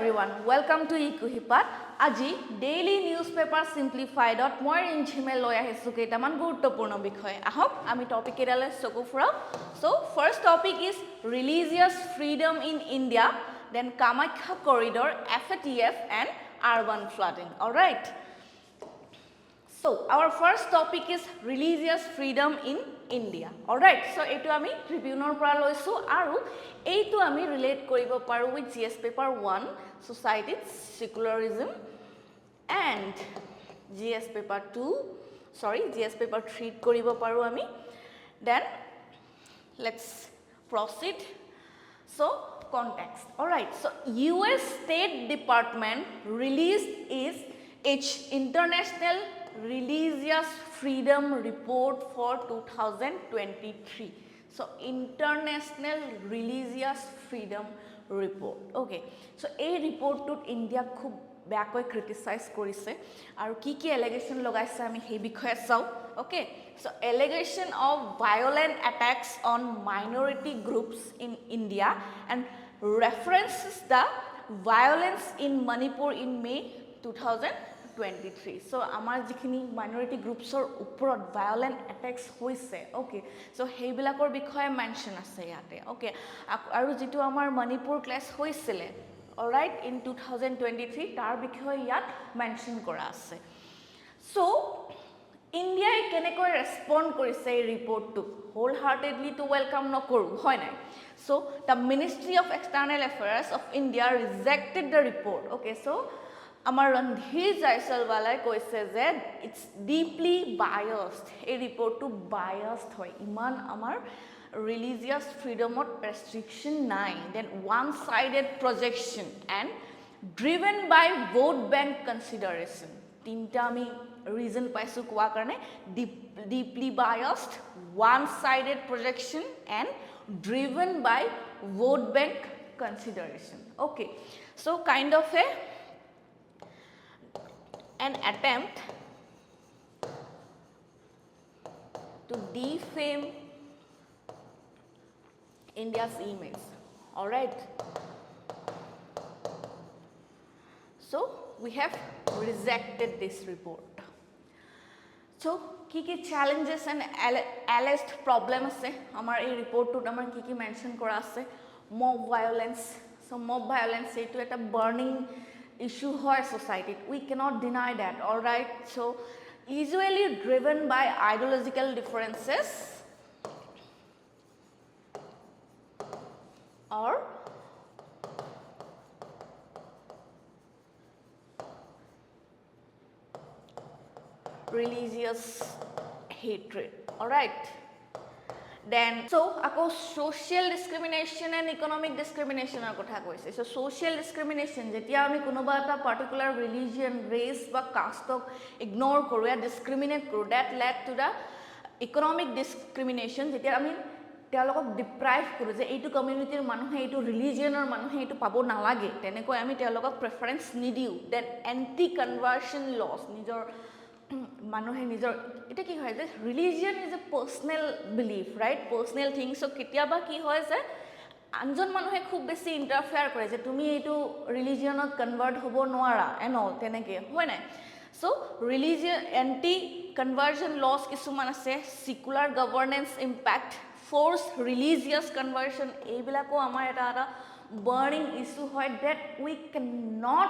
everyone, welcome to eKuhipath. Aji daily newspaper Simplified dot more in Gmail loya hesuke taman gurutopurno bikhoy. Ahok ami topic edale soku fura. So first topic is religious freedom in India, then Kamakhya corridor, FATF and urban flooding. All right. So our first topic is religious freedom in India. All right. So etu ami tribunal pora loisu aru eitu ami relate koribo paru with GS paper 1 society secularism and GS paper 3 koribo paru ami. Then let's proceed. So context. All right. So US State Department released its international Religious Freedom Report for 2023. So International Religious Freedom Report. Okay. So a report to India khub beakoi criticize korise aru ki allegation logaise ami he bikhoye sao. Okay. So allegation of violent attacks on minority groups in India and references the violence in Manipur in May 2023. So amar jikhini minority groups or uporot violent attacks hoise. Okay. So heibilakor bikhoye mention ase yate. Okay. Aru jitu amar Manipur class hoisile. All right, in 2023 tar bikhoye yat mention kora ase. So India kenekoi respond korise ei report to wholeheartedly to welcome nokoru hoy nai. So the Ministry of External Affairs of India rejected the report. Okay, so Amar Randhir Jaisalwalai koise je it's deeply biased. A report to biased hoy. Iman amar religious freedom or restriction nai. Then one-sided projection and driven by vote bank consideration. Tinta ami reason paisu kwa karne deeply biased, one-sided projection and driven by vote bank consideration. Okay, so kind of an attempt to defame India's image. All right. So we have rejected this report. So ki challenges and alleged problems ase amar ei report to amar ki mention kora ase mob violence. So mob violence etu eta burning issue hoy society. We cannot deny that. All right. So usually driven by ideological differences or religious hatred. All right. Then so ako social discrimination and economic discrimination ar kotha koise. So social discrimination jetia ami konoba eta particular religion, race ba caste ok ignore koru ya discriminate koru, that led to the economic discrimination jetia ami তেওঁলোকক deprive কৰো যে এইটো কমিউনিটিৰ মানুহে এইটো ৰিলিজিয়নৰ মানুহে এইটো পাব নালাগে তেনেকৈ আমি তেওঁলোকক প্ৰেফাৰেন্স নিদিও দেন এন্টি কনভাৰ্সন লস নিজৰ মানুহে নিজৰ এটা কি হয় যে religion is a personal belief right personal thing so কিতিয়াবা কি হয় যে আনজন মানুহে খুব বেছি ইন্টাৰফেয়াৰ কৰে যে তুমি এইটো ৰিলিজিয়নত কনভাৰ্ট হ'ব নোৱাৰা এন অল তেনেকে হয় নাই so religion anti conversion laws কিছুমান আছে secular governance impact forced religious conversion ebilako amar eta burning issue hoy that we cannot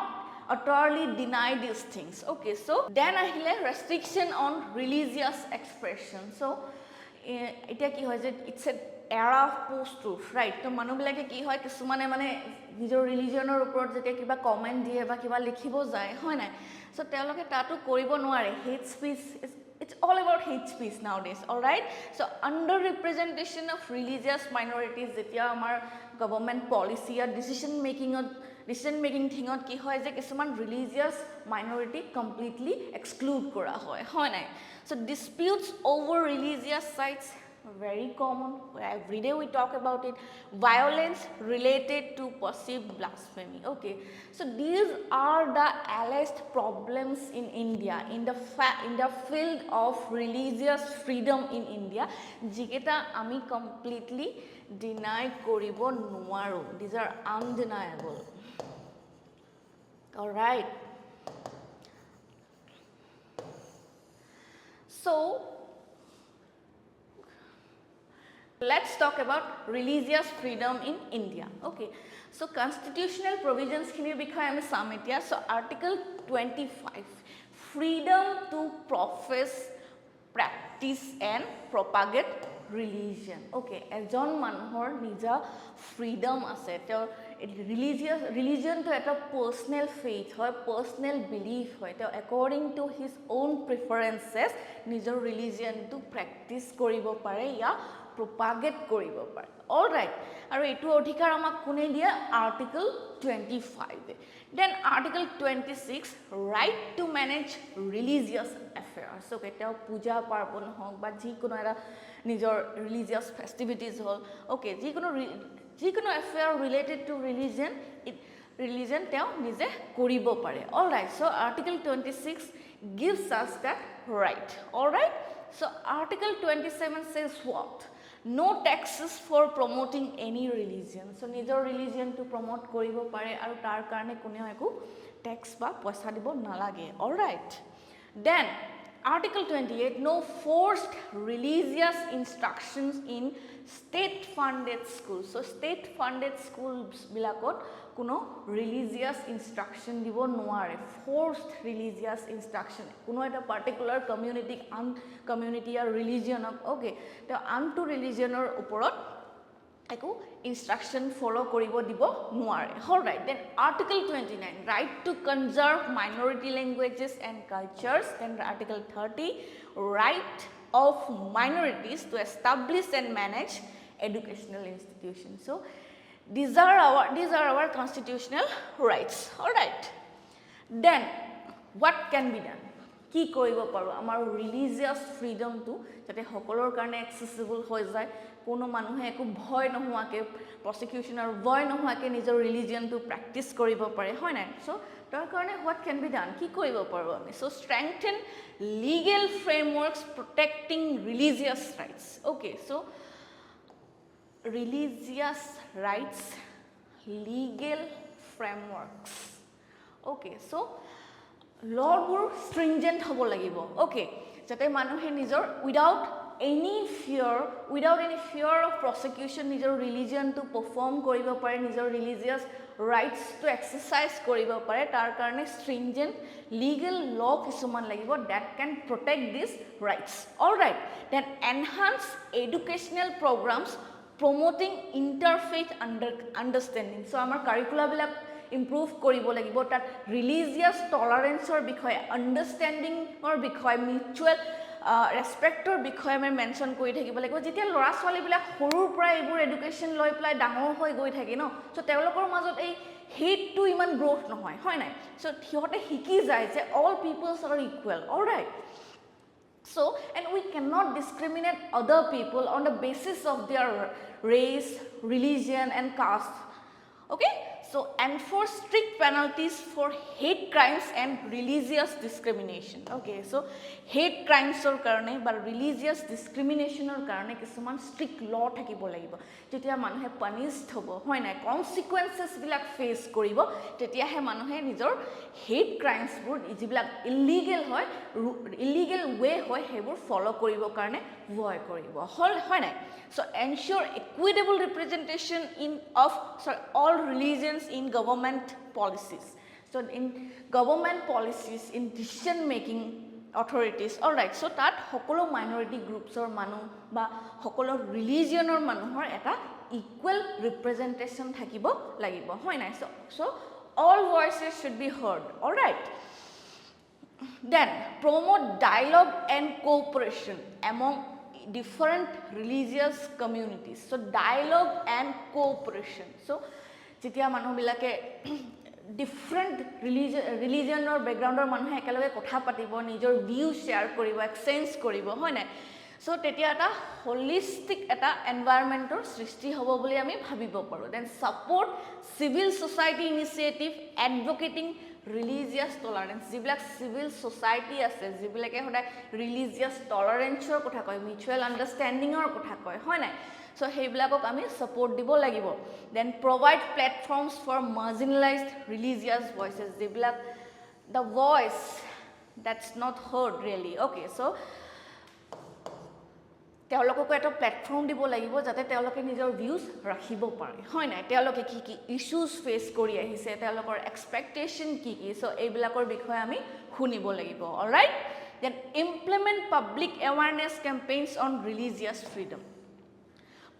utterly deny these things. Okay, so then ahile restriction on religious expression. So eta ki hoy je it's a era of post truth, right? To manu bilake ki hoy kisumane mane nijor religionor upor jete kiba comment die ba kiba likhibo jay hoy nai so teoloke tatu koribo noare hate speech is it's all about hate speech nowadays. All right, so under representation of religious minorities jetia amar government policy or decision making thingot ki hoy je kisuman religious minority completely exclude kora hoy nai so disputes over religious sites very common. Every day we talk about it. Violence related to perceived blasphemy. Okay, so these are the alleged problems in India in the field of religious freedom in India. Jiketa ami completely deny koribo nuaru. These are undeniable. All right. So let's talk about religious freedom in India. Okay. So constitutional provisions khini bikhoye ami sam etia. So article 25, freedom to profess, practice and propagate religion. Okay, ejon manhor nija freedom ase te religion to eta personal faith hoy, personal belief hoy, te according to his own preferences nijor religion to practice koribo pare ya propagate koribo pare. All right, aru etu odhikar amak kune dia article 25. Then article 26, right to manage religious affairs. Okay, te puja parbon hok ba ji kono era nijor religious festivities hol. Okay, ji kono affair related to religion te nije koribo pare. All right, so article 26 gives us that right. All right, so article 27 says what? No taxes for promoting any religion. So nijor religion to promote koribo pare aru tar karone kone eku tax ba paisa dibo nalage. All right, then article 28, no forced religious instructions in state funded schools. So state funded schools bilakot kuno religious instruction dibo noare, forced religious instruction kuno eta particular community or religion of, okay, to antu religion or uporot eku instruction follow koribo dibo noare. All right, then article 29, right to conserve minority languages and cultures. Then article 30, right of minorities to establish and manage educational institutions. So these are our constitutional rights. All right, then what can be done? কি কৰিব পাৰো আমাৰ religious freedom to যাতে সকলৰ কাৰণে accessible হৈ যায়, কোনো মানুহে একো ভয় নোহোৱাকে prosecution আৰু ভয় নোহোৱাকে নিজৰ religion to practice কৰিব পাৰে, হয় নাই? So তাৰ কাৰণে what can be done? কি কৰিব পাৰো আমি? So strengthen legal frameworks protecting religious rights. Okay, so religious rights, legal frameworks. Okay, so lawবোৰ stringent হ'ব লাগিব. Okay, যাতে মানুহে নিজৰ without any fear of prosecution নিজৰ religion to perform কৰিব পাৰে, নিজৰ religious rights to exercise কৰিব পাৰে, তাৰ কাৰণে stringent legal law কিছুমান লাগিব that can protect these rights. All right, then enhance educational programs promoting interfaith understanding. So আমাৰ curriculum বিলাক improve koribo lagibo, tat religious tolerance or bikhoye, understanding or bikhoye, mutual respect or bikhoye ame mention kori thakibo lagibo. Jetia lora swali bilak horur pora ebur education loi pelai dangor hoi goi thaki no, so তেওঁলোকৰ মাজত এই hate to iman growth নহয়, হয় নাই? So সিহঁতে শিকি যায় যে all peoples are equal. All right, so and we cannot discriminate other people on the basis of their race, religion and caste. Okay, so enforce strict penalties for hate crimes and religious discrimination. Okay, so hate crimes or karone ba religious discrimination or karone kisuman strict law thakibo lagibo, jetia manuhe punished hobo, hoy na consequences bilak face koribo, tetia he manuhe nijor hate crimes bur jibilak illegal hoy, illegal way hoy hebur follow koribo karone voy koribo, hoy na. So ensure equitable representation of all religions in government policies. So in government policies, in decision making authorities. All right, so that hokolo minority groups or manu ba hokolo religion or manuhor eta equal representation thakibo lagibo, hoy na. So all voices should be heard. All right, then promote dialogue and cooperation among different religious communities. So dialogue and cooperation. So jetia manu bilake different religion or background or manuhe ekaloge kotha patibo, nijor view share koribo, exchange koribo, hoy na. So tetia eta holistic eta environment or srishti hobo boli ami bhabibo paro. Then support civil society initiative advocating religious tolerance. Jibilak civil society ase, jibilake hoda religious tolerance or kotha koy, mutual understanding or kotha koy, hoy na. So হেইবিলাকক আমি support দিব লাগিব then provide platforms for marginalised religious voices যেবিলাক the voice that's not heard really okay so তেওঁলোকক এটা platform দিব লাগিব যাতে তেওঁলোকে নিজৰ ভিউজ ৰাখিব পাৰে হয় নাই তেওঁলোকে কি কি ইস্যুজ ফেস কৰি আহিছে তেওঁলোকৰ এক্সপেক্টেশন কি কি সো এইবিলাকৰ বিষয়ে আমি শুনিব লাগিব alright then implement public awareness campaigns on religious freedom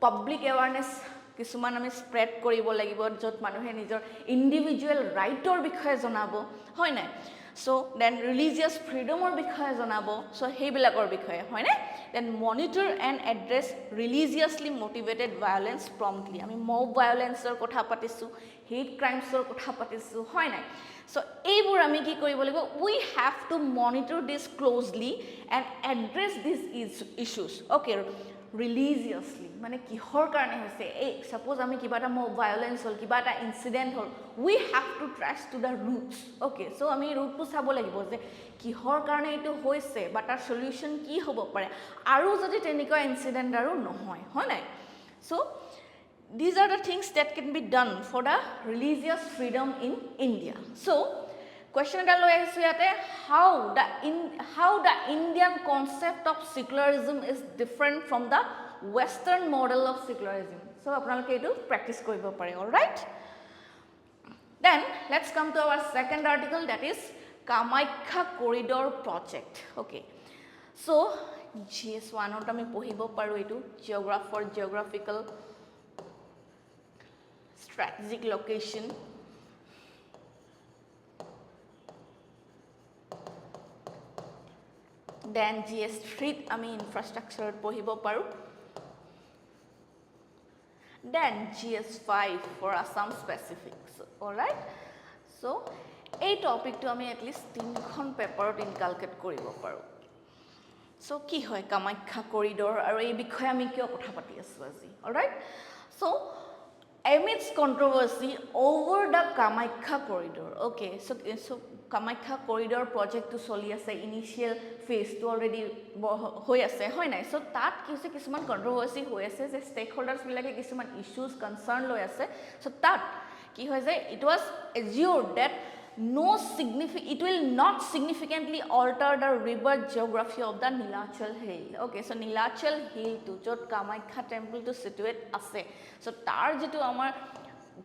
public awareness কিছুমান আমি স্প্ৰেড কৰিব লাগিব যত মানুহে নিজৰ ইন্ডিভিজুৱেল ৰাইটৰ বিষয়ে জনাব হয় নাই সো দেন ৰিলিজিয়াছ ফ্ৰীডমৰ বিষয়ে জনাব সো হেইবিলাকৰ বিষয়ে হয় নাই then monitor and address religiously motivated violence promptly আমি মব ভায়োলেন্সৰ কথা পাতিছো হেট ক্ৰাইমছৰ কথা পাতিছো হয় নাই সো এইবোৰ আমি কি কৰিব লাগিব we have to monitor this closely and address this issues okay religiously মানে কিহৰ কাৰণে হৈছে এই সাপোজ আমি কিবা এটা মব ভায়োলেন্স হল কিবা এটা incident hall we have to trace to the roots okay so আমি ৰুটটো চাব লাগিব যে কিহৰ কাৰণে এটো হৈছে বা তাৰ সলিউশন কি হ'ব পাৰে আৰু যদি তেনেকুৱা ইনসিডেন্ট আৰু নহয় হয় নাই so these are the things that can be done for the religious freedom in India so question এটা লৈ আহিছো ইয়াতে how the Indian concept of secularism is different from the western model of secularism so আপোনালোকে এটো প্ৰ্যাকটিছ কৰিব পাৰে all right then let's come to our second article that is Kamakhya corridor project okay so GS1 ত আমি পঢ়িব পাৰো এটো geographical strategic location then GS3 আমি infrastructure পঢ়িব পাৰো then GS5 for Assam specifics all right so এই টপিকটো আমি at least তিনখন পেপাৰত ইনকালকেট কৰিব পাৰো so কি হয় কামাখ্যা কৰিডৰ আৰু এই বিষয়ে আমি কিয় কথা পাতি আছো আজি all right so amidst controversy over the Kamakhya corridor okay so Kamakhya corridor project to চলি আছে initial phase to already হৈ আছে হয় নাই so তাত কিছু কিছুমান controversy হৈ আছে যে stakeholders বিলাকে কিছুমান issues concern লৈ আছে so তাত কি হয় যে it was assured that it will not significantly alter the river geography of the Nilachal hill okay so Nilachal hill to jot Kamakhya temple to situate ase so tar jitu amar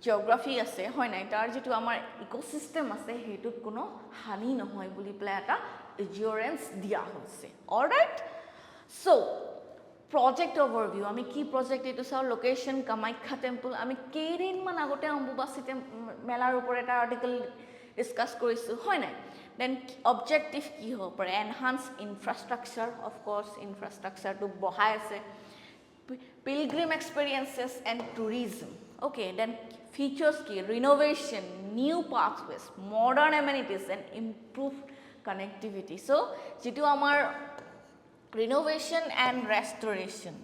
geography ase hoy nai tar jitu amar ecosystem ase hetut kono hani nohoy boli pla eta assurance dia hoise all right so project overview ami ki project etu sa location Kamakhya temple ami kerin man agote Ambubasi melar upor eta article discuss কৰিছো হয় নাই then objective কি হ'ব পাৰে enhance infrastructure of course infrastructure to বহাই আছে pilgrim experiences and tourism okay then features কি renovation new pathways modern amenities and improved connectivity so যেটো আমাৰ renovation and restoration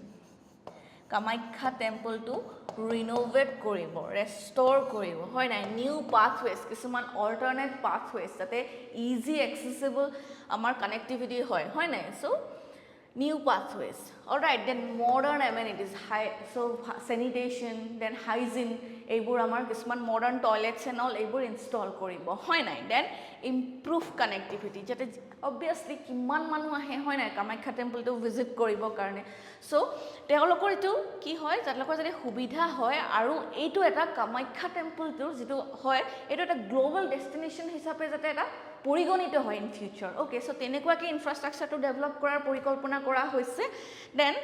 Kamakhya temple to renovate কৰিব restore কৰিব হয় নাই new pathways কিছুমান alternate pathways তাতে easy accessible আমাৰ connectivity হয় নাই so new pathways all right then modern amenities so sanitation then hygiene এইবোৰ আমাৰ কিছুমান modern toilets and all এইবোৰ install কৰিব হয় নাই then improve connectivity যাতে obviously কিমান মানুহ আহে হয় নাই Kamakhya temple to visit কৰিব কাৰণে so তেওঁলোকৰ এটো কি হয় যাতলকৰ যদি সুবিধা হয় আৰু এইটো এটা Kamakhya temple to যেটো হয় এটো এটা গ্লোবাল ডেস্টিনেশন হিচাপে যাতে এটা পৰিগণিত হয় in future okay so তেনেকুৱাকে ইনফ্ৰাষ্ট্ৰাকচাৰ টু ডেভেলপ কৰাৰ পৰিকল্পনা কৰা হৈছে then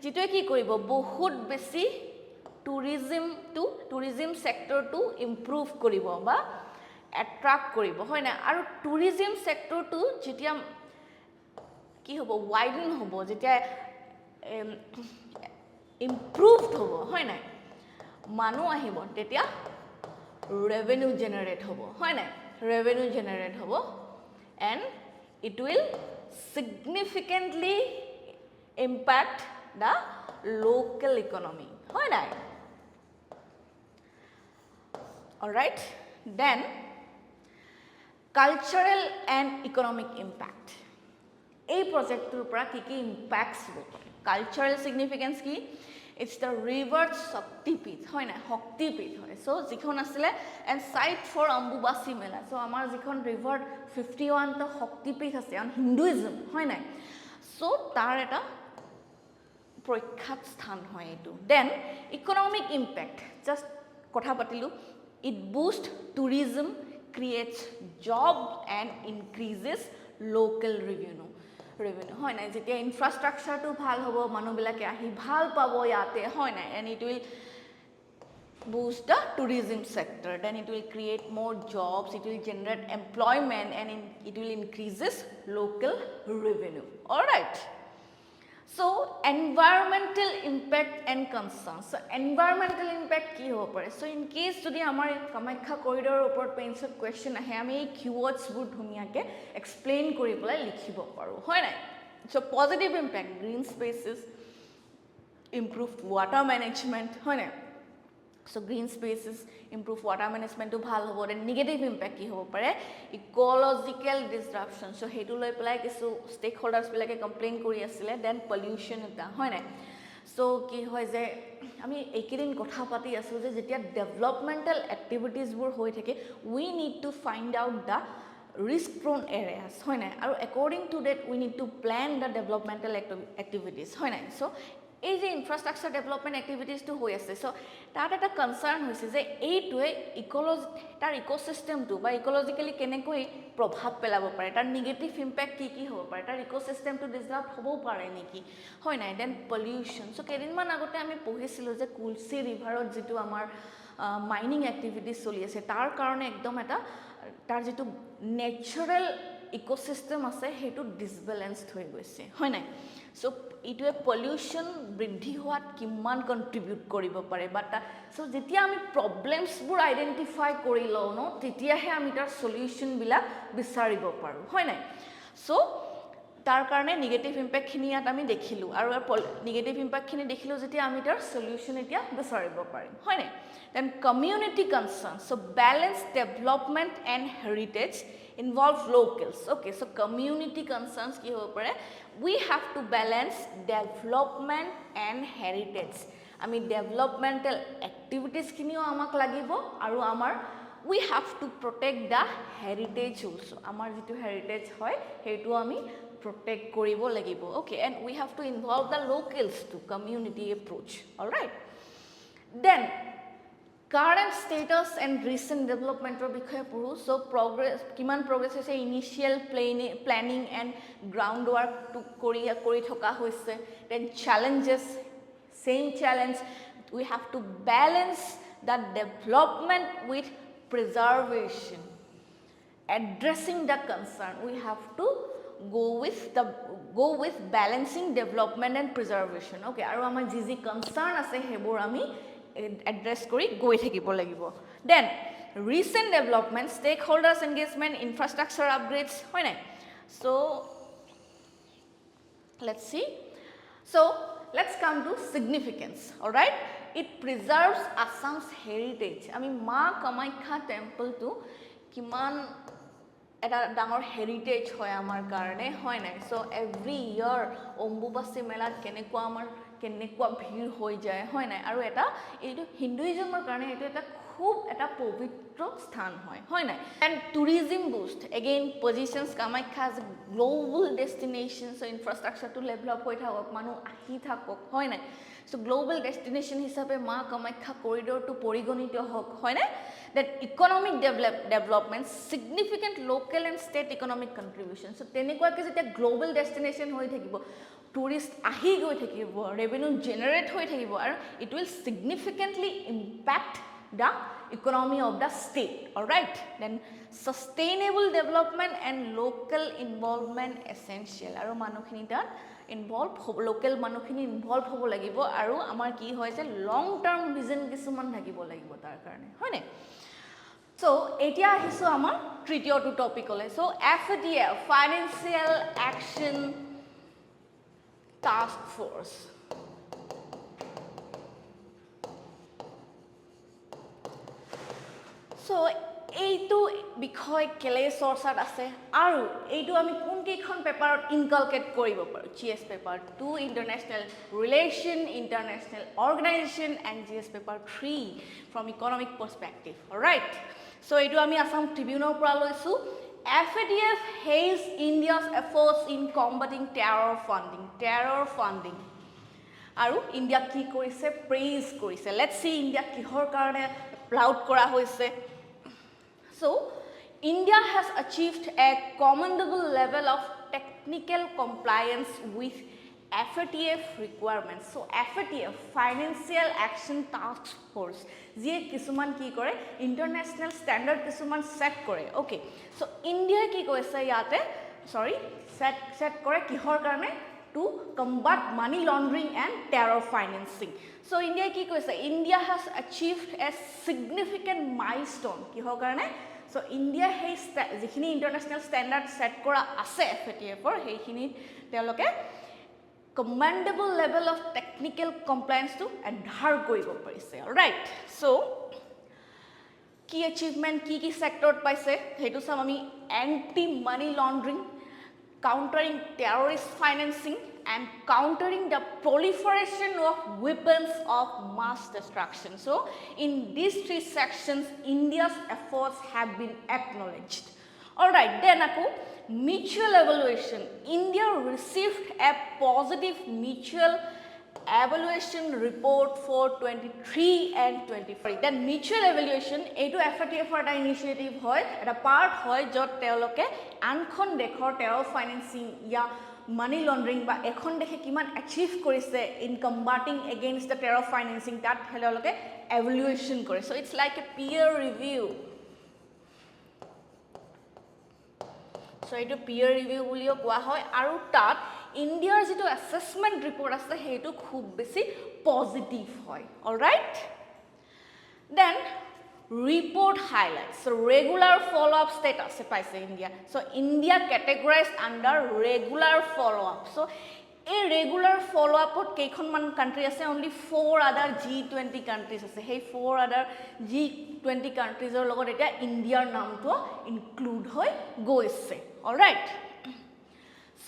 যেটোৱে কি কৰিব বহুত বেছি tourism sector to improve কৰিব বা attract কৰিব হয় না আৰু tourism sector to যেতিয়া কি হ'ব widen হ'ব যেতিয়া improved হ'ব হয় না মানুহ আহিব তেতিয়া revenue generate হ'ব হয় না revenue generate হ'ব and it will significantly impact the local economy হয় না all right then cultural and economic impact এই project tur pra ki impacts ho cultural significance ki It's the river Shaktipith, hoy na Shaktipith hoy. So jikhon asile and site for Ambubasi Mela. So amar jikhon river 51 to Shaktipith ase on Hinduism, hoy na. So tar eta প্ৰখ্যাত স্থান হয় এটো then economic impact just কথা পাতিলো it boosts tourism creates jobs and increases local revenue হয় না যেতিয়া ইনফ্রাস্ট্রাকচারটো ভাল হ'ব মানুহবিলাকে আহি ভাল পাব ইয়াতে হয় না and it will boost the tourism sector then it will create more jobs it will generate employment and it will increases local revenue all right. So environmental impact and concerns. So environmental impact ki hobo pare. So in case jodi amar Kamakhya corridor upor pencil question ahe ami ei keywords bur dhuniya ke explain kori polai likhibo paru hoy nai. So positive impact green spaces improved water management hoy nai. So green spaces improve water management to bhal hobo and negative impact ki hobo pare ecological disruption so hetu loi pelai kisu stakeholders bilake complain kori asile then pollution eta hoy nai so ki hoy je ami ekidin kotha pati asu je jetia developmental activities bur hoi thake we need to find out the risk prone areas hoy nai aru according to that we need to plan the developmental activities hoy nai so এই যে infrastructure development activities two হৈ আছে so তাত এটা concern হৈছে যে এইটোৱে ecology তাৰ ইকোসিস্টেমটো বা ইকোলজিক্যালি কেনেকৈ প্ৰভাৱ পেলাব পাৰে তাৰ নেগেটিভ ইম্প্যাক্ট কি হ'ব পাৰে তাৰ ইকোসিস্টেমটো ডিসৰাপ্ট হ'ব পাৰে নেকি হয় নাই দেন পলিউশন সো কেদিনমান আগতে আমি পঢ়িছিলো যে কুলসি ৰিভাৰত যেটো আমাৰ মাইনিং এক্টিভিটিজ চলি আছে তাৰ কাৰণে একদম এটা তাৰ যেটো নেচাৰেল ইকোসিস্টেম আছে হেতু ডিসব্যালেন্সড হৈ গৈছে হয় নাই সো ইটোৱে পলিউশন বৃদ্ধি হোৱাত কিমান কন্ট্ৰিবিউট কৰিব পাৰে বাট সো যেতিয়া আমি প্ৰবলেমছ বোৰ আইডেন্টিফাই কৰি লও ন তেতিয়াহে আমি তাৰ সলিউশন বিলাক বিচাৰিব পাৰো হয় নাই সো তাৰ কাৰণে নেগেটিভ ইম্প্যাক্ট খিনি ইয়াত আমি দেখিলো আৰু নেগেটিভ ইম্প্যাক্ট খিনি দেখিলো যেতিয়া আমি তাৰ সলিউশন এতিয়া বিচাৰিব পাৰিম হয় নাই then community concern so balance development and heritage involve locals okay so community concerns ki hobo pare we have to balance development and heritage ami developmental activities kinio amak lagibo aru amar we have to protect the heritage also amar jitu heritage hoy hetu ami protect koribo lagibo okay and we have to involve the locals to community approach all right then current status and recent development or bikhoye puru so progress kiman progress hoise initial planning and groundwork to kori thoka hoise then challenges same challenge we have to balance the development with preservation addressing the concern we have to go with balancing development and preservation okay aru amar ji concern ase hebor ami address kori goi thakibo lagibo then recent development stakeholders engagement infrastructure upgrades hoy nai so let's see so let's come to significance all right it preserves Assam's heritage ami ma Kamakhya temple to kiman এটা ডাঙৰ heritage হয় আমাৰ কাৰণে হয় নাই so every ইয়াৰ অম্বুবাসী মেলাত কেনেকুৱা ভিৰ হৈ যায় হয় নাই আৰু এটা এইটো হিন্দুইজমৰ কাৰণে এইটো এটা খুব এটা পবিত্ৰ স্থান হয় নাই and tourism boost again positions Kamakhya as a global destination so infrastructure to develop হৈ থাকক মানুহ আহি থাকক হয় নাই so global destination হিচাপে মা Kamakhya corridor to পৰিগণিত হক হয় নাই that economic development significant local and state economic contribution so tenekwa ke jeta global destination hoi thakibo tourist ahi goi thakibo revenue generate hoi thakibo and it will significantly impact the economy of the state all right then sustainable development and local involvement essential aru manukhini ta involve local manukhini involve hobo lagibo aru amar ki hoy je long term vision kisuman thakibo lagibo tar karone hoy ne so etia ahisu amar tritiyo to topic ole so FATF financial action task force so এইটো বিষয় কেলে চৰ্চাত আছে আৰু এইটো আমি কোন কেইখন পেপাৰত ইনকালকেট কৰিব পাৰো GS paper 2 international relation international organisation and GS paper 3 from economic perspective alright so এইটো আমি আসাম ট্ৰিবিউনৰ পৰা লৈছো FATF hails India's efforts in combating terror funding আৰু ইন্ডিয়া কি কৰিছে প্ৰেইজ কৰিছে লেটস সি ইন্ডিয়া কিহৰ কাৰণে প্লাউড কৰা হৈছে So, India has achieved a commendable level of technical compliance with FATF requirements. So, FATF, Financial Action Task Force, যিয়ে কিছুমান কি কৰে international standard কিছুমান set কৰে. Okay. So, India কি কৈছে ইয়াতে set কৰে কিহৰ কাৰণে to combat money laundering and terror financing. So India কি কৈছে India has achieved a significant milestone কিহৰ কাৰণে so India সেই যিখিনি international standard set কৰা আছে FATF ৰ সেইখিনি তেওঁলোকে commendable level of technical compliance to adhere কৰিব পাৰিছে alright so কি achievement কি sector পাইছে হেতু চাম আমি anti money laundering countering terrorist financing and countering the proliferation of weapons of mass destruction. So, in these three sections, India's efforts have been acknowledged. Alright, then mutual evaluation. India received a positive mutual evaluation report for 23 and 24. Then mutual evaluation, এইটো FATF ৰ এটা initiative হয় এটা part হয় য'ত তেওঁলোকে আনখন দেশৰ terror financing या money laundering বা এখন দেশে কিমান achieve কৰিছে in combating against the terror financing তাত তেওঁলোকে evaluation কৰে so it's like a peer review so এইটো peer review বুলিও কোৱা হয় আৰু তাত India's যেটো assessment report আছে হেতু খুব বেছি positive হয় all right then report highlights so regular follow up status paise India so India categorized under regular follow up so a regular follow up ot kekhon man country ase only 4 other G20 countries ase hey 4 other G20 countries or logot eta India naam to include hoy goise all right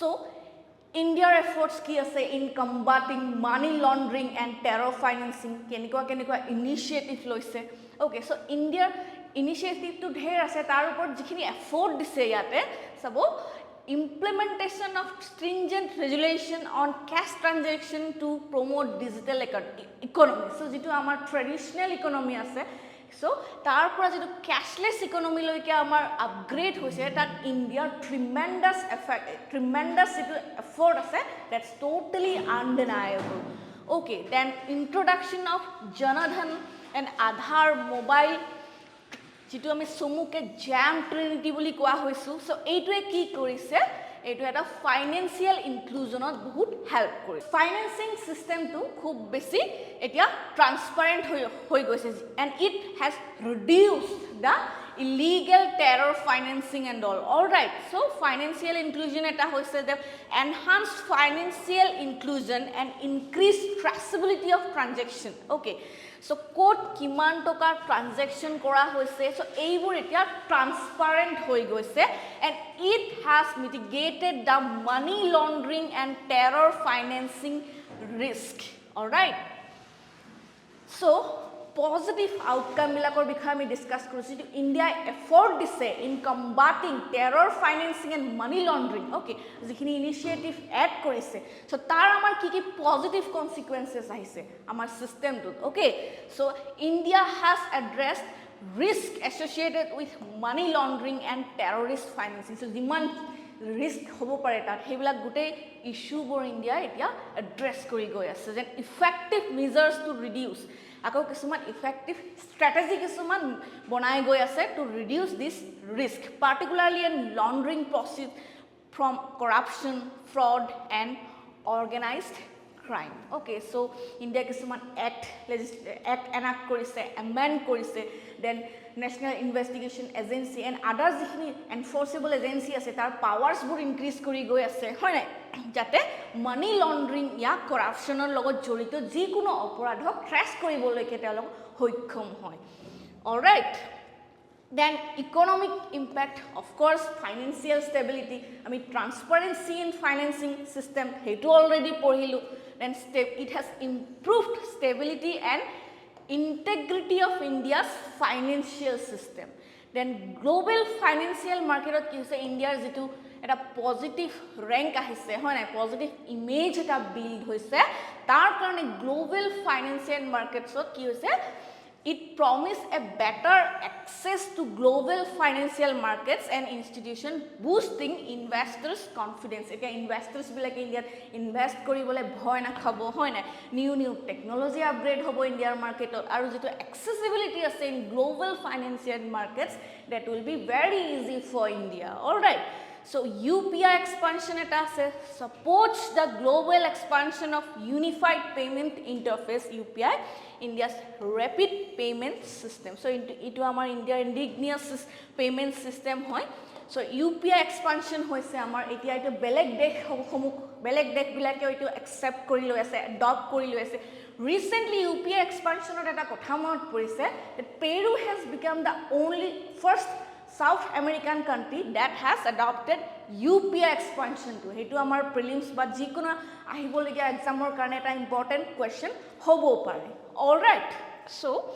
so India's efforts ki ase in combating money laundering and terror financing kenikwa initiative loise okay so India initiative to dher ase tar upor jikhini effort dise yate sabo implementation of stringent regulation on cash transaction to promote digital economy so jitu amar traditional economy ase so tar pora jitu cashless economy loike amar upgrade hoise that India tremendous effort ase that's totally undeniable okay then introduction of Janadhan and Aadhaar mobile जितु आमी समुके jam Trinity বুলি কোৱা হৈছো so এইটোৱে কি কৰিছে এইটো এটা ফাইনান্সিয়াল ইনক্লুজনত বহুত হেল্প কৰে ফাইনান্সিং সিস্টেমটো খুব বেছি এতিয়া ট্ৰান্সপাৰেন্ট হৈ গৈছে and it has reduced the illegal terror financing and all right so financial inclusion eta hoise the enhanced financial inclusion and increased traceability of transaction okay so code kiman toka transaction kora hoise so eibur etia transparent hoi goise and it has mitigated the money laundering and terror financing risk all right so positive outcome bilakor bikhoy ami discuss korisu India effort dise in combating terror financing and money laundering okay jikhini initiative add korise so tar amar ki positive consequences ahise amar system to okay so India has addressed risk associated with money laundering and terrorist financing so diman risk hobo pare tat hebila gutei issue bor India etia address kori goi ase then effective measures to reduce আকৌ কিছুমান effective strategy কিছুমান বনাই গৈ আছে to reduce this risk particularly in laundering process from corruption fraud and organized crime okay so India কিছুমান act enact কৰিছে amend কৰিছে then national investigation agency and others যিখিনি enforceable agency আছে তাৰ powers বোৰ increase কৰি গৈ আছে হয় নাই যাতে money laundering या corruptionৰ লগত জড়িত যিকোনো অপৰাধক ট্ৰেছ কৰিবলৈকে তেওঁলোক সক্ষম হয় all right Then economic impact, of course, financial stability. I mean, transparency in financing system, hetu already porhilu. Then it has improved stability and integrity of India's financial system. Then global financial market ki hoise India jitu eta positive rank ahise hoy na, positive image eta build hoise, tar karone global financial markets ki hoise, it promise a better access to global financial markets and institution, boosting investors confidence. Eta investors bilake India invest koribole bhoy na khabo hoy na, new technology upgrade hobo India market aru jitu accessibility ase in global financial markets, that will be very easy for India. All right, so UPI expansion eta ase, supports the global expansion of unified payment interface UPI, India's rapid payment system. So itu amar India indigenous payment system hoy. So UPI expansion hoise amar etia itu beleg dekh bilake itu accept kori loi ase, adopt kori loi ase. Recently UPI expansion or eta kotha monot porise that Peru has become the only first South American country that has adopted UPI expansion to. Hetu amar prelims ba jikono ahiboliga exam or karone eta important question hobo pare. All right, so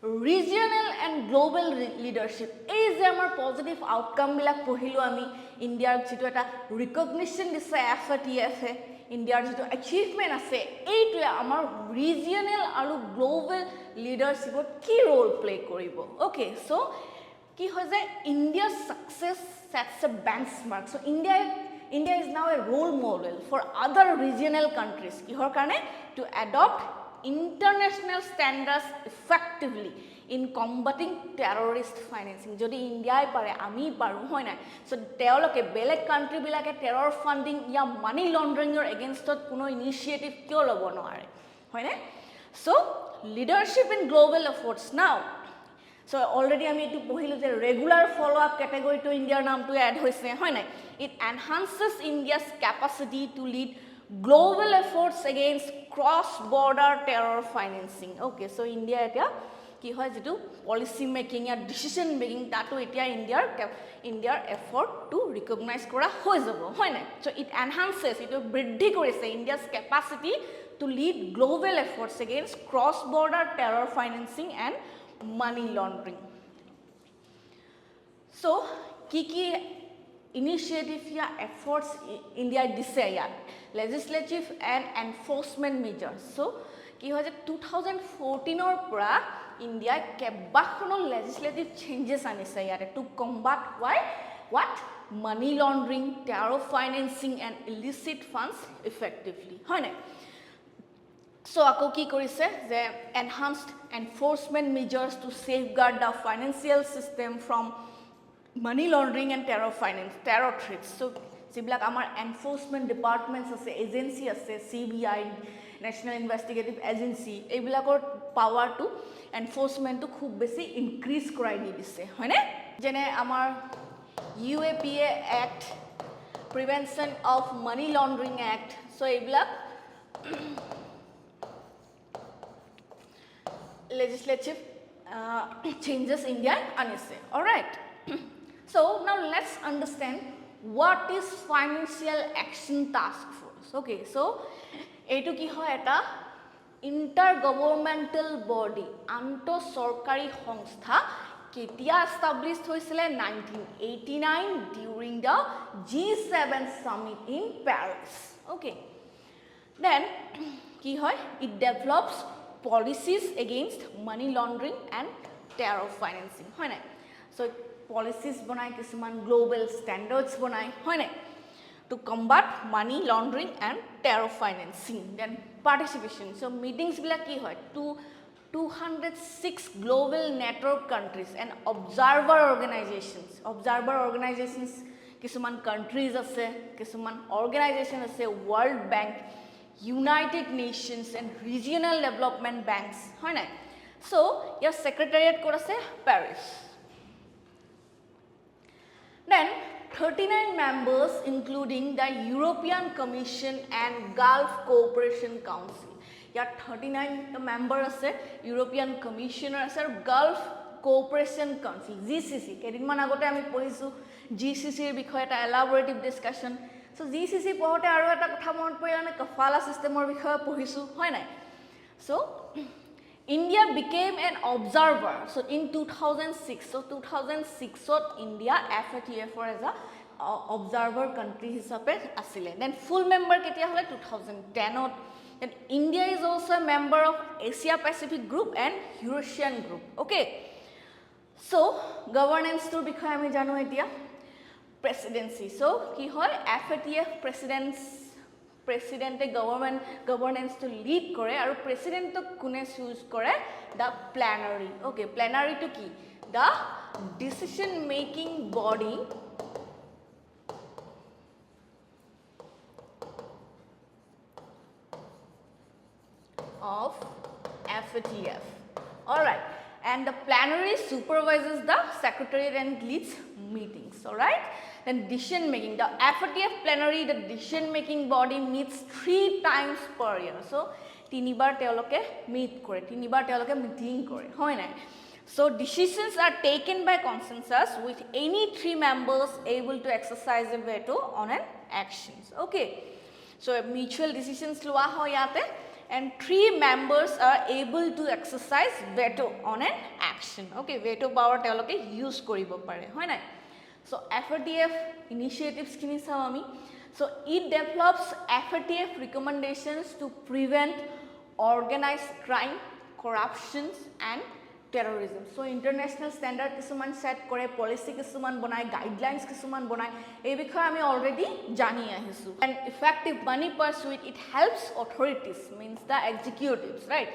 regional and global leadership, ei je amar positive outcome bilak pohilu ami, India jitu eta recognition dise FATF e, India jitu achievement ase, eitu amar regional aru global leadership ki role play koribo. Okay, so ki hoy jay India's success sets a benchmark. So India is now a role model for other regional countries kihor karone, to adopt international standards effectively in combating terrorist financing. Jodi India pare ami paru hoy na, so teoloke beleg country bilake terror funding ya money laundering or against kuno initiative kyo lobo noare hoy na. So leadership in global efforts now. So already ami etu pohilu je regular follow up category to India naam to add hoise hoy na. It enhances India's capacity to lead global efforts against cross-border terror financing. Okay, so India etia ki hoy jitu policy making ya decision making tato etia India effort to recognize kora hoi jabo hoy na. So it enhances, it briddhi korise India's capacity to lead global efforts against cross-border terror financing and money laundering. So ki initiative ya efforts India dise ya, legislative and enforcement measures. So ki hoy je 2014 or pora India kebakhono legislative changes anise yare to combat what money laundering, terror financing and illicit funds effectively hoy na. So ako ki korise je enhanced enforcement measures to safeguard the financial system from money laundering and terror threats. So jibilak amar enforcement departments ase, agency ase, CBI, National Investigative Agency, ebilakor power to enforcement to khub besi increase korai di dise hoy na. Jene amar UAPA Act, Prevention of Money Laundering Act, so ebilak legislative changes India anise. All right. So now let's understand what is Financial Action Task Force. Okay, so etu ki hoy eta intergovernmental body, anto sorkari সংস্থা, ketia established hoisile 1989 during the G7 summit in Paris. Okay, then ki hoy, it develops policies against money laundering and terror financing hoy na. So policies banai, kisuman global standards banai hoy na, to combat money laundering and terror financing. Then participation, so meetings bilak ki hoy, 206 global network countries and observer organizations kisuman countries ase, kisuman organization ase, World Bank, United Nations and regional development banks hoy na. So your secretariat kor ase Paris. Then 39 members including the European Commission and Gulf Cooperation Council. Here 39 member ase, European Commissioner ase, Gulf Cooperation Council GCC কেদিনমান আগতে আমি পঢ়িছো GCC ৰ বিষয়ে এটা elaborative discussion so GCC পঢ়তে আৰু এটা কথা মনত পৰিল আমি কাফালা সিস্টেমৰ বিষয়ে পঢ়িছো হয় নাই so India became an observer so in 2006 so 2006 to India FATF as a observer country হিচাপে আছিল then full member কেতিয়া হলে 2010 ত then India is also a member of Asia Pacific group and Eurasian group okay so governance tour বিষয়ে আমি জানো এতিয়া presidency so কি হয় FATF president governance to lead কৰে আৰু president to কোনে choose কৰে the plenary okay plenary to কি the decision making body of FATF all right and the plenary supervises the secretariat and leads meetings all right then decision making the FATF plenary the decision making body meets 3 times per year so tinibar teoloke meet kore tinibar teoloke meeting kore hoy nai so decisions are taken by consensus with any 3 members able to exercise a veto on an actions okay so mutual decisions loa hoy yate and 3 members are able to exercise veto on an action okay veto power teoloke use koribo pare hoy nai so FATF initiatives kini sawami so it develops FATF recommendations to prevent organized crime corruptions and terrorism so international standard kisuman set kore policy kisuman banai guidelines kisuman banai ei bikhoy ami already jani ahisu and effective money pursuit it helps authorities means the executives right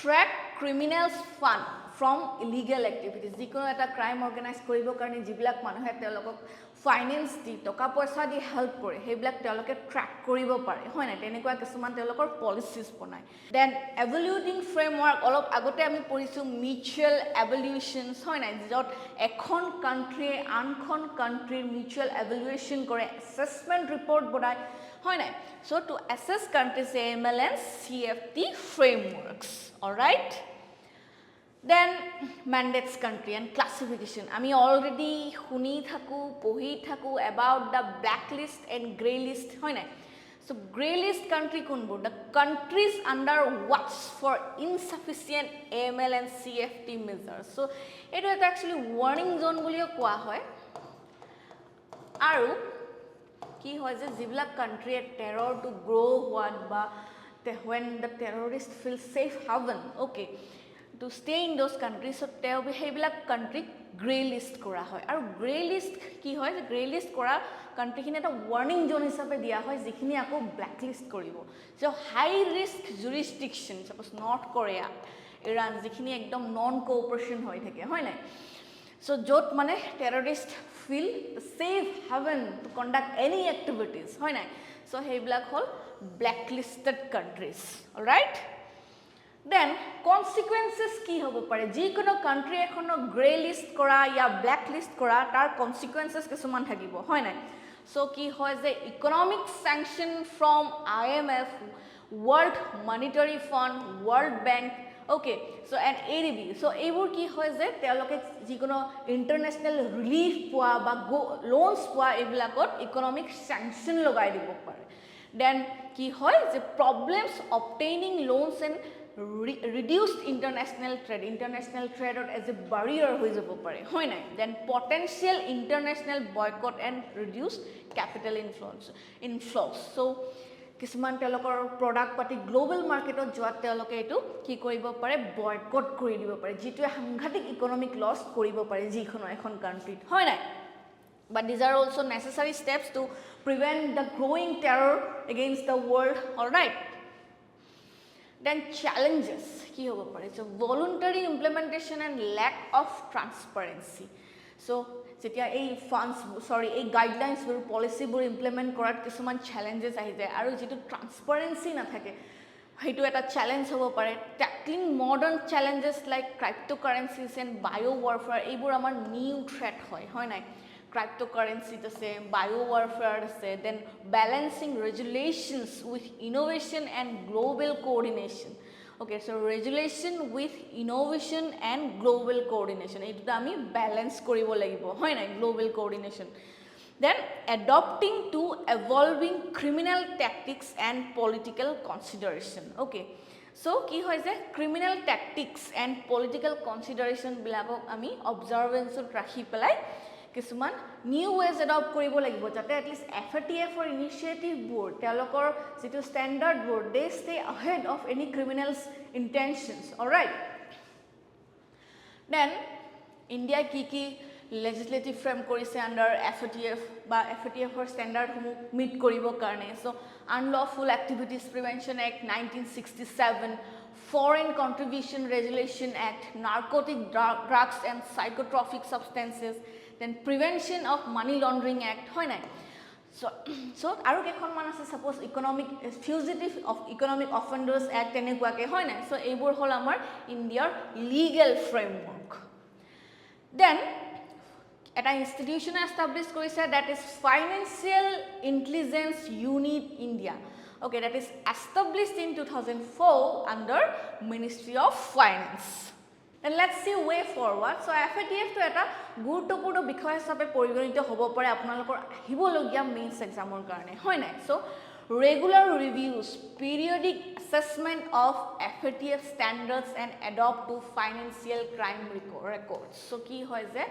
track criminals fund from illegal activities jikono eta crime organize koribo karone jibilak manuhe telokok finance di toka paisa di help kore hebilak teloke track koribo pare hoy na tenekwa kisuman telokor policies banai then evaluating framework olop agote ami porisu mutual evaluations hoy na jot ekhon country ankhon country mutual evaluation kore assessment report banai hoy na so to assess countries AML and CFT frameworks all right then mandates country and classification ami already huni thaku pohi thaku about the blacklist and grey list hoy na so grey list country kunbo the countries under watch for insufficient AML and CFT measures so it is actually warning zone bulio koa hoy aru ki hoy je jibla country terror to grow what ba when the terrorist feel safe haven okay to stay in those countries so teo behavior country grey list kora hoy aru grey list ki hoy grey list kora country khine eta warning zone hisabe dia hoy jikhini ako blacklist koribo so high risk jurisdiction suppose North Korea Iran jikhini ekdom non cooperation hoy thake hoy nai so jot mane terrorist feel safe haven to conduct any activities hoy nai so hebilak hol blacklisted countries all right then consequences ki hobo pare ji kono country ekhono grey list kora ya black list kora tar consequences kesuman thakibo hoy nai so ki hoy je economic sanction from IMF World Monetary Fund World Bank okay so and ADB so ebur ki hoy je teloke ji kono international relief poa ba loans poa ebilakot economic sanction logai dibo pare then ki hoy je problems obtaining loans and reduced international trade as a barrier hoi jabo pare hoy nai then potential international boycott and reduced capital inflows so kisman telokor product pati global market ot joat teloke etu ki koribo pare boycott kori dibo pare jitu hanghatik economic loss koribo pare jikhono ekhon country hoy nai but these are also necessary steps to prevent the growing terror against the world all right then challenges ki hobo pare so voluntary implementation and lack of transparency so jetia ei funds ei guidelines bur policy bur implement korat kisuman challenges ahi jay aru jitu transparency na thake hetu eta challenge hobo pare tackling modern challenges like cryptocurrencies and bio warfare ebur amar new threat hoy nai cryptocurrency ase bio warfare ase then balancing regulations with innovation and global coordination Okay, so regulation with innovation and global coordination. It ami balance koribo lagibo hoy na global coordination. Then adopting to evolving criminal tactics and political consideration. Okay, so ki hoy je criminal tactics and political consideration bilakok ami observance rakhi pelai কিছুমান new wage adopt কৰিব লাগিব যাতে at least FATF or initiative board তেওঁলোকৰ যেটো standard board they stay ahead of any criminals intentions. All right, then India ki legislative frame কৰিছে under FATF বা FATF or standard সমূহ meet কৰিব কাৰণে. So Unlawful Activities Prevention Act 1967, Foreign Contribution Regulation Act, Narcotic Drugs and Psychotropic Substances, then Prevention of Money Laundering Act hoy nai. So aru kekhon man ase suppose economic fugitive of economic offenders act enekwa ke hoy nai. So ebor hol amar India's legal framework. Then এটা institution established korise that is Financial Intelligence Unit India. Okay, that is established in 2004 under Ministry of Finance. And let's see way forward. So FATF to eta গুৰুত্বপূৰ্ণ বিষয় হিচাপে পৰিগণিত হ'ব পাৰে আপোনালোকৰ আহিবলগীয়া mains এক্সামৰ কাৰণে হয় নাই. So regular reviews, periodic assessment of FATF standards and adopt to financial crime records. So কি হয় যে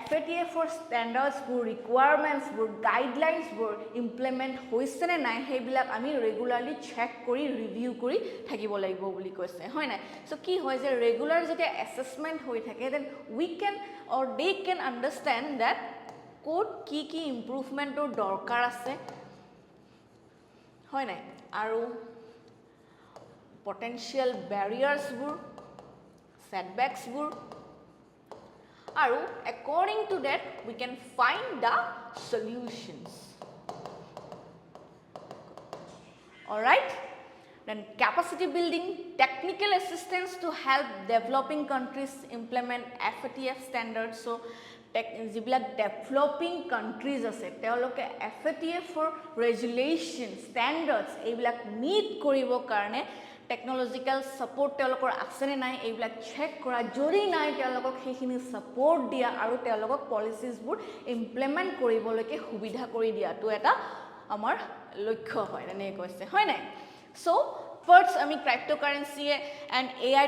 FATF for standards for requirements for guidelines for implement hoise ne nai hebilak ami regularly check kori review kori thakibo lagibo boli koise hoy nai. So ki hoy je regular jete assessment hoi thake then we can or they can understand that code ki improvement or dorkar ase hoy nai aru potential barriers bur setbacks bur aru according to that we can find the solutions. All right, then capacity building, technical assistance to help developing countries implement FATF standards. So jibilak developing countries ase teoloke FATF for regulation standards ebilak meet koribo karone technological support teolokor asene nai ebilak check kora jori nai teolokok hekhini support dia aru teolokok policies bur implement koriboloke subidha kori dia to eta amar লক্ষ্য হয় নে কৈছে হয় নাই. So first আমি cryptocurrency and AI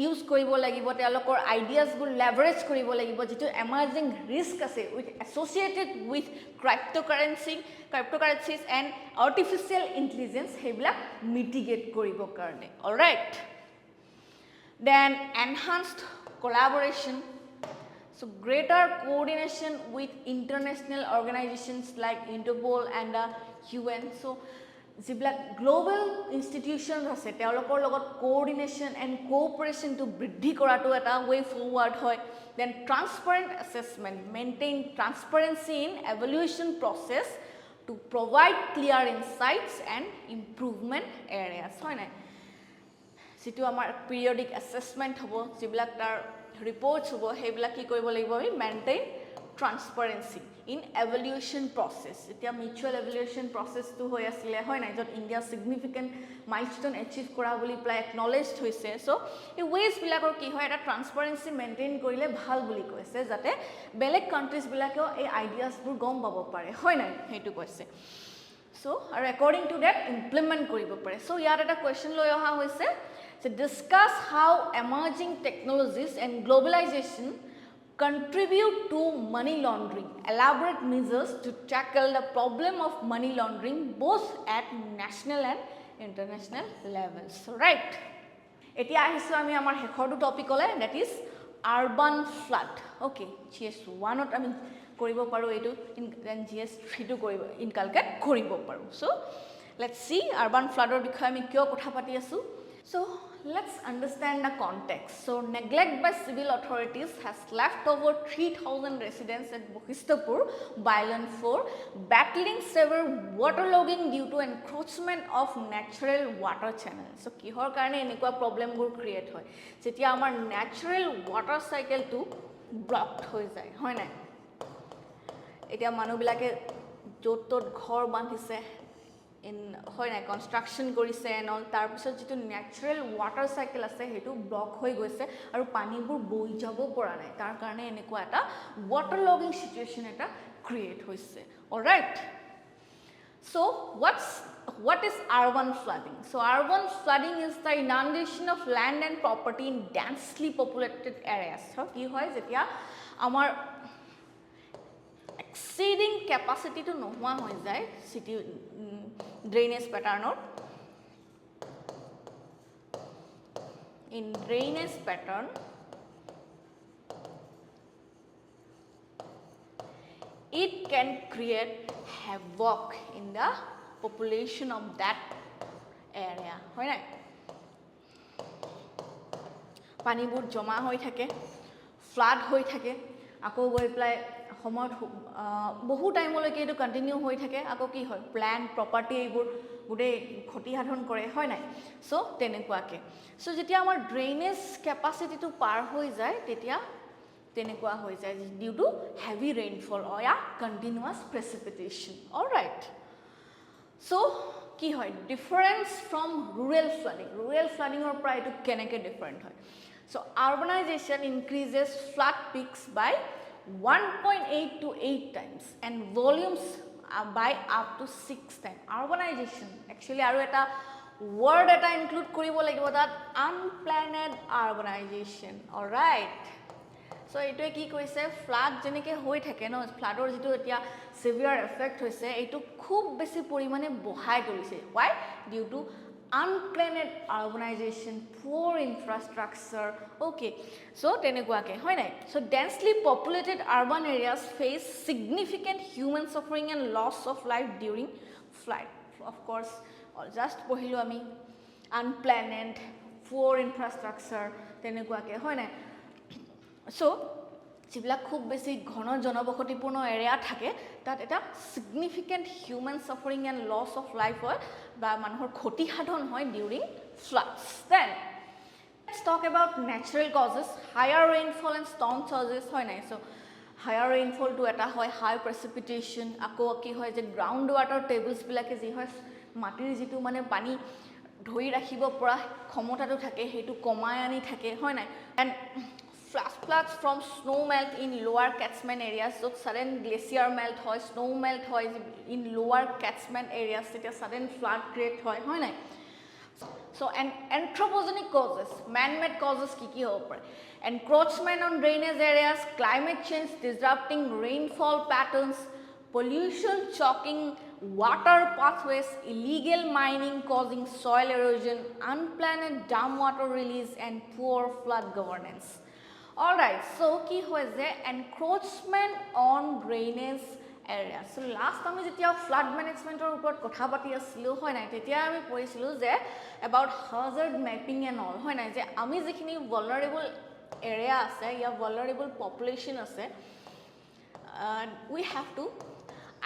use কৰিব লাগিব teolokor ideas bur leverage কৰিব লাগিব যেটো emerging risk আছে with associated with cryptocurrencies and artificial intelligence hebla mitigate koribo karone. All right, then enhanced collaboration, so greater coordination with international organizations like Interpol and the UN. So jibilak global institutions ase teolokor logot coordination and cooperation to bridhi korato eta way forward hoy. Then transparent assessment, maintain transparency in evaluation process to provide clear insights and improvement areas hoy nai. Situ amar periodic assessment hobo jibilak tar reports hobo hebla ki koribo lagibo ami maintain transparency in evaluation process. Etia mutual evaluation process to hoy asile hoy nai jot India significant milestone achieve kora boli apply acknowledged hoise. So e ways bilakor ki hoy eta transparency maintain korile bhal boli koise jate belek countries bilakeo ei ideas bur gom pabo pare hoy nai hetu koise. So according to that implement koribo pare. So yar eta question loi oha hoise to discuss how emerging technologies and globalization contribute to money laundering, elaborate measures to tackle the problem of money laundering both at national and international levels. Right, etia ahisu ami amar hekhor topic ole that is urban flood. Okay, GS1 ot ami koribo paru etu then GS3 to koribo inculcate koribo paru. So let's see urban flood or bikhoye ami kyo kotha pati asu. So let's understand the context. So neglect by civil authorities has left over 3,000 residents at Bohistapur Island for battling severe waterlogging due to encroachment of natural water channels. So kihor karone enekwa problem gur create hoy jetia amar natural water cycle to blocked hoy jay hoy nai. Etia manu bilake jot tot ghor bandhise in হয় নাই construction কৰিছে and all তাৰপিছত যিটো natural water cycle আছে সেইটো block হৈ গৈছে আৰু পানীবোৰ বৈ যাব পৰা নাই তাৰ কাৰণে এনেকুৱা এটা ৱাটাৰ লগিং চিটুৱেশ্যন এটা ক্ৰিয়েট হৈছে alright So what is urban flooding? So urban flooding is the inundation of land and property in densely populated areas. So ki hoy jetia amar exceeding capacity to nohua hoy jay city drainage pattern or in drainage pattern it can create havoc in the population of that area হয় নাই পানীবোৰ জমা হৈ থাকে flood হৈ থাকে আকৌ গৈ প্লাই সময়ত বহু টাইমলৈকে এইটো কন্টিনিউ হৈ থাকে আকৌ কি হয় প্ল্যান প্ৰপাৰ্টি এইবোৰ গুডে ক্ষতি সাধন কৰে হয় নাই সো তেনেকুৱাকে সো যেতিয়া আমাৰ ড্ৰেইনেজ কেপাসিটিটো পাৰ হৈ যায় তেতিয়া তেনেকুৱা হৈ যায় due to heavy rainfall or continuous precipitation alright so কি হয় ডিফাৰেন্স ফ্ৰম ৰুৰেল ফ্লাডিঙৰ পৰা এইটো কেনেকৈ ডিফাৰেণ্ট হয় so urbanisation increases flood peaks by 1.8 to 8 times and volumes by up to 6 times urbanization actually aru eta word eta include koribo lagibo that unplanned urbanization all right so eto ki koise flood jeneke hoi thake no floodor jitu etia severe effect hoise eto khub besi porimane bohai tolise why due to unplanned urbanization poor infrastructure okay so tenekwa ke hoy nai so densely populated urban areas face significant human suffering and loss of life during flood of course just pohilo ami unplanned poor infrastructure tenekwa ke hoy nai so जिबला खूब बेसी घन जनबसतिपूर्ण area থাকে তাত এটা significant human suffering and loss of life হয় বা মানুহৰ ক্ষতি সাধন হয় during floods then let's talk about natural causes higher rainfall and storm surges হয় নাই so higher rainfall to eta হয় high precipitation আকৌ কি হয় যে ground water tables বিলাকে যি হয় মাটিৰ যিটো মানে পানী ধৰি ৰাখিব পৰা ক্ষমতাটো থাকে হেতু কমাই আনি থাকে হয় নাই and flash floods from snow melt in lower catchment areas so sudden glacier melt hoy snow melt hoy in lower catchment areas eta sudden flood create hoy nai so and anthropogenic causes man made causes ki hobo pare encroachment on drainage areas climate change disrupting rainfall patterns pollution choking water pathways illegal mining causing soil erosion unplanned dam water release and poor flood governance Alright, so ki hoy je encroachment on drainage area. So last time jetia flood management or upor kotha pati asilo hoy nai tetia ami poisilu je about hazard mapping and all hoy nai je ami jekhini vulnerable area ase ya vulnerable population ase we have to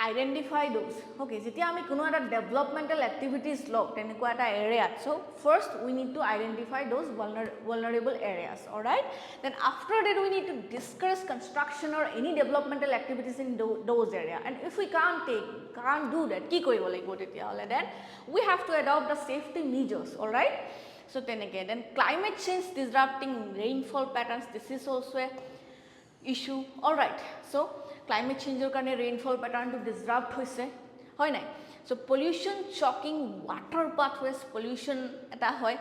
identify those okay jetia ami kuno eta developmental activities log tenekwa eta area so first we need to identify those vulnerable areas all right then after that we need to discuss construction or any developmental activities in those area and if we can't do that ki koribo lagibo tetia hole then we have to adopt the safety measures all right so then climate change disrupting rainfall patterns this is also a issue all right so climate change or karone rainfall pattern to disrupt hoise hoy nai so pollution choking water pathways pollution eta hoy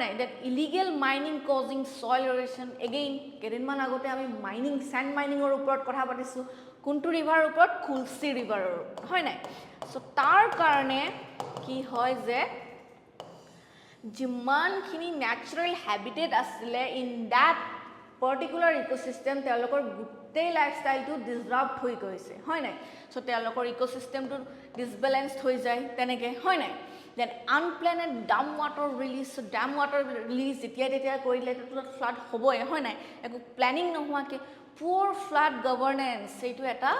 nai that illegal mining causing soil erosion again kedin man agote ami mining sand mining or upor kotha patisu kuntu river upor khulsi river hoy nai so tar karone ki hoy je jiman khini natural habitat asile in that particular ecosystem telokor গোটেই লাইফস্টাইলটো disrupt হৈ গৈছে হয় নাই so তেওঁলোকৰ ইকোসিস্টেমটো disbalanced হৈ যায় তেনেকে হয় নাই দেন আনপ্ল্যানেড ডাম ওয়াটাৰ ৰিলিজ সো ডাম ওয়াটাৰ ৰিলিজ যেতিয়া তেতিয়া কৰিলে তো ফ্লাড হ'বই হয় নাই একো প্ল্যানিং নোহোৱাকে পুৰ ফ্লাড গভৰ্নেন্স এইটো এটা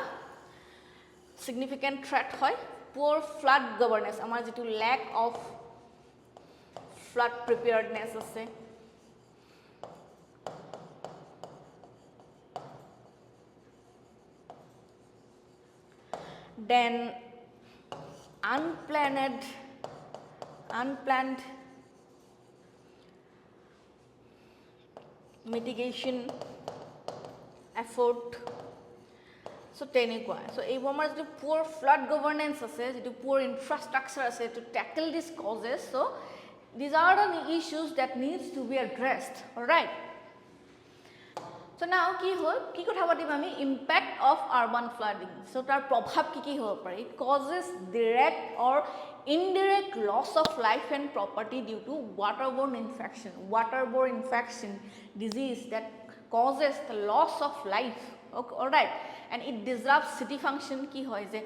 সিগনিফিকেন্ট থ্ৰেট হয় পুৰ ফ্লাড গভৰ্নেন্স আমাৰ যেটো ল্যাক অফ ফ্লাড প্ৰিপেয়াৰ্ডনেস আছে then unplanned mitigation effort. So tenekwa, so এইবোৰ আমাৰ যিটো poor flood governance আছে, যিটো poor infrastructure আছে to tackle these causes. So these are the issues that needs to be addressed. All right. So now কি হল কি কথা পাতিম আমি impact of urban flooding. So তাৰ প্ৰভাৱ কি হ'ব পাৰে? It causes direct or indirect loss of life and property due to waterborne infection disease that causes the loss of life. Okay, all right. And it disrupts city function ki hoy je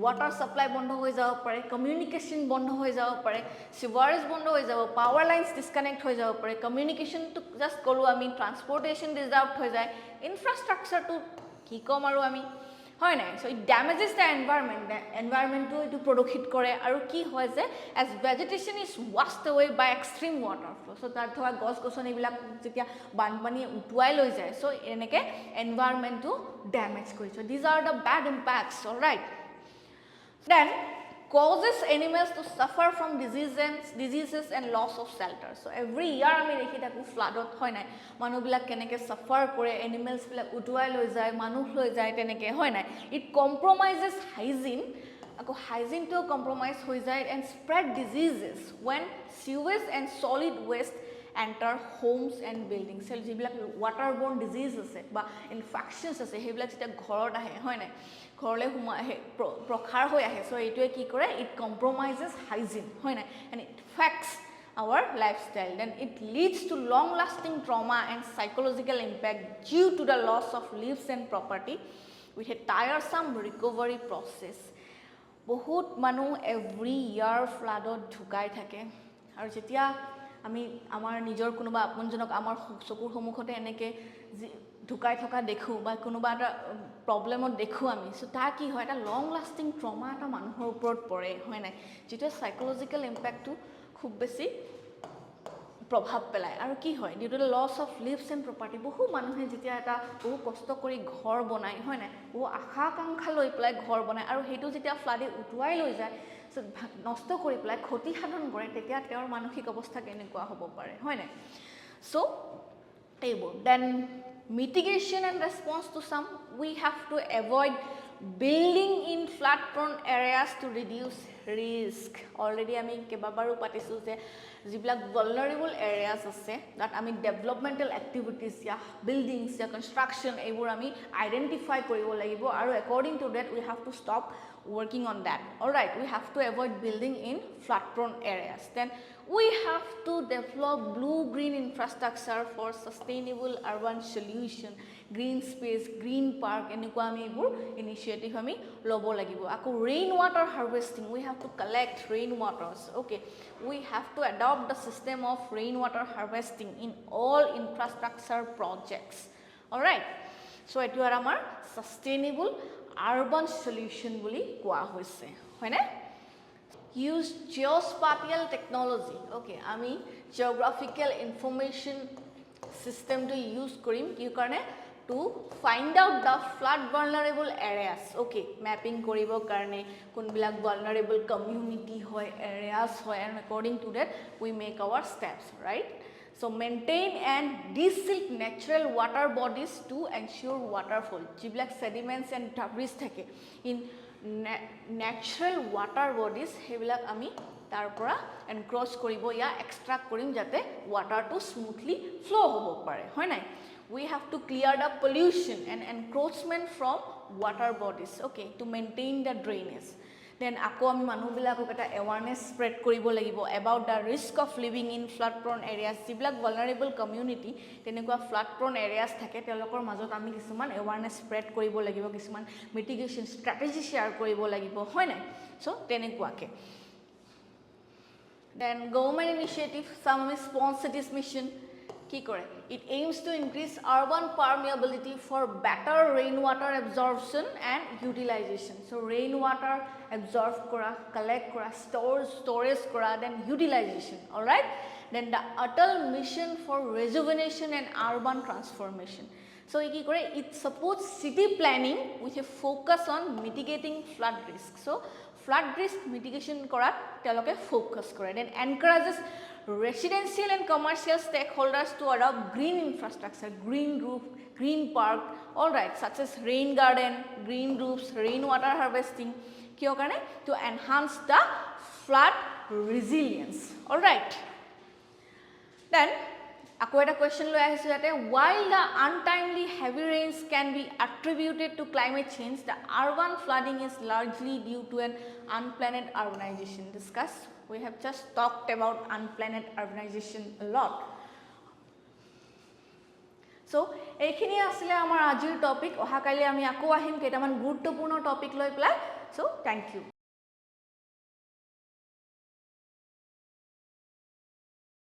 water supply bond hoy jabo pare, communication bond hoy jabo pare, sewerage bond hoy jabo, power lines disconnect hoy jabo pare, communication to just kolu ami transportation disrupt hoy jay, infrastructure to ki kom aru ami hoy nai. So it damages the environment to etu produkhit kore aru ki hoy je as vegetation is washed away by extreme water flow. So tar thoa gos gosoni bilak jetia banpani utuai loi jay, so eneke environment to damage kori. So these are the bad impacts. All right. Then causes animals to suffer from diseases and loss of shelter. So every year ami dekhi thaku flood hoy nai manu bilak keneke suffer kore, animals bilak utuai loi jay, manuh loi jay teneke hoy nai. It compromises hygiene. Ako hygiene to compromise hoy jay and spread diseases when sewage and solid waste enter homes and buildings. So jibilak waterborne disease ase ba infections ase hebilak jeta ghorot ahe hoy nai ঘৰলে প্ৰখাৰ হৈ আহে. So এইটোৱে কি কৰে? It compromises hygiene hoy nai and it affects our lifestyle. Then it leads to long lasting trauma and psychological impact due to the loss of lives and property with a tiresome recovery process. বহুত মানুহ every year floodত ঢুকাই থাকে আৰু যেতিয়া আমি আমাৰ নিজৰ কোনোবা আপনজনক আমাৰ চকুৰ সন্মুখতে এনেকে ঢুকাই থকা দেখো বা কোনোবা এটা প্ৰবলেমত দেখো আমি, সো তা কি হয় এটা লং লাষ্টিং ট্ৰমা এটা মানুহৰ ওপৰত পৰে হয় নাই, যেটা সাইকোলজিক্যাল ইম্প্যাক্টটো খুব বেছি প্ৰভাৱ পেলায়। আৰু কি হয় due to the loss of lives and property, বহু মানুহে যেতিয়া এটা বহু কষ্ট কৰি ঘৰ বনায় হয় নাই, বহু আশা আকাংক্ষা লৈ পেলাই ঘৰ বনায় আৰু সেইটো যেতিয়া ফ্লাডে উটুৱাই লৈ যায় নষ্ট কৰি পেলাই ক্ষতি সাধন কৰে, তেতিয়া তেওঁৰ মানসিক অৱস্থা কেনেকুৱা হ'ব পাৰে হয় নাই। সো এইবোৰ then mitigation and response to some, we have to avoid building in flood prone areas to reduce risk. Already ami kebabaru patisu je jiblak vulnerable areas ase that ami developmental activities ya buildings ya construction ebur ami identify koribo lagibo aru according to that we have to stop working on that. All right, we have to avoid building in flood prone areas. Then we have to develop blue green infrastructure for sustainable urban solution, green space, green park enekwa ami ebur initiative ami lobo lagibo. Ako rain water harvesting, we have to collect rain waters. Okay, we have to adopt the system of rain water harvesting in all infrastructure projects. All right, so etu are amar sustainable urban solution boli koa hoise hoy na. Use geospatial technology. Okay, ami geographical information system to use korim ki karone to find out the flood vulnerable areas. Okay, mapping koribo karone kun bilak vulnerable community hoy areas hoy, and according to that we make our steps, right? So maintain and desilk natural water bodies to ensure water flow. Jiblak sediments and debris thake in natural water bodies hebilak ami tar pora encroach koribo ya extract korim jate water to smoothly flow hobo pare hoy nai. We have to clear the pollution and encroachment from water bodies, okay, to maintain the drainage. Then ako ami manu bilakok eta awareness spread koribo lagibo about the risk of living in flood prone areas. Jiblak vulnerable community tenekwa flood prone areas thake telokor majot ami kisuman awareness spread koribo lagibo, kisuman mitigation strategy share koribo lagibo hoy nai. So tenekwa ke then government initiative, Assamese cities mission কি কৰে, it aims to increase urban permeability for better rainwater absorption and utilization. So rainwater absorb kora, collect kora, storage kora, then utilization. All right, then the Atal mission for rejuvenation and urban transformation. So ki kore, it supports city planning with a focus on mitigating flood risk. So flood risk mitigation কৰাত তেওঁলোকে focus কৰে then encourages residential and commercial stakeholders to adopt green infrastructure green roof green park all right such as rain garden green roofs rainwater harvesting কিয় কাৰণে to enhance the flood resilience all right then আকৌ এটা question লৈ আহিছো ইয়াতে while the untimely heavy rains can be attributed to climate change the urban flooding is largely due to an unplanned urbanization discussed we have just talked about unplanned urbanization a lot so এইখিনি আসলে আমাৰ আজিৰ topic অহাকালি আমি আকৌ আহিম কেইটামান গুৰুত্বপূৰ্ণ টপিক লৈ পেলাই so thank you